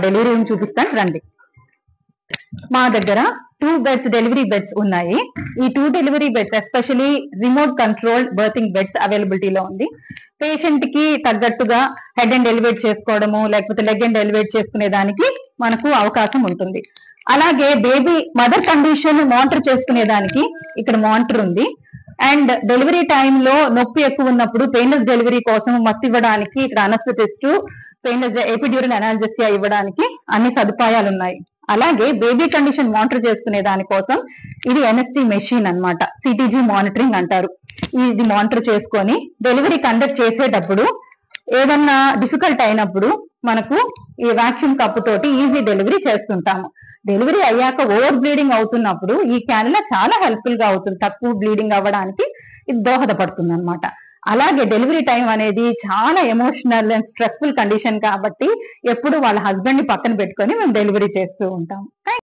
Delivery room చూపిస్తాను రండి. మా దగ్గర 2 బెడ్స్ డెలివరీ బెడ్స్ ఉన్నాయి. ఈ 2 delivery beds especially remote control berthing beds అవైలబిలిటీలో ఉంది. పేషెంట్ కి తగ్గట్టుగా హెడ్ అండ్ ఎలివేట్ చేసుకోవడము లేకపోతే లెగ్ అండ్ ఎలివేట్ చేసుకునే దానికి మనకు అవకాశం ఉంటుంది. అలాగే బేబీ మదర్ కండిషన్ మానిటర్ చేసుకునే దానికి ఇక్కడ మానిటర్ ఉంది. అండ్ డెలివరీ టైంలో నొప్పి ఎక్కువ ఉన్నప్పుడు పెయిన్లెస్ డెలివరీ కోసం మత్తు ఇవ్వడానికి ఇక్కడ అనస్థెటిస్ట్, పెయిన్లెస్ ఎపిడ్యూరల్ అనాల్జెసియా ఇవ్వడానికి అన్ని సదుపాయాలు ఉన్నాయి. అలాగే బేబీ కండిషన్ మానిటర్ చేసుకునే దానికోసం ఇది ఎన్ఎస్టీ మెషిన్ అన్నమాట, సిటీజీ మానిటరింగ్ అంటారు. ఇది మానిటర్ చేసుకొని డెలివరీ కండక్ట్ చేసేటప్పుడు ఏదన్నా డిఫికల్ట్ అయినప్పుడు మనకు ఈ వాక్యూమ్ కప్పు తోటి ఈజీ డెలివరీ చేస్తుంటాము. డెలివరీ అయ్యాక ఓవర్ బ్లీడింగ్ అవుతున్నప్పుడు ఈ క్యానులా చాలా హెల్ప్ఫుల్ గా అవుతుంది, తక్కువ బ్లీడింగ్ అవ్వడానికి ఇది దోహదపడుతుంది అనమాట. అలాగే డెలివరీ టైం అనేది చాలా ఎమోషనల్ అండ్ స్ట్రెస్ఫుల్ కండిషన్ కాబట్టి ఎప్పుడు వాళ్ళ హస్బెండ్ ని పక్కన పెట్టుకొని మేము డెలివరీ చేస్తూ ఉంటాం.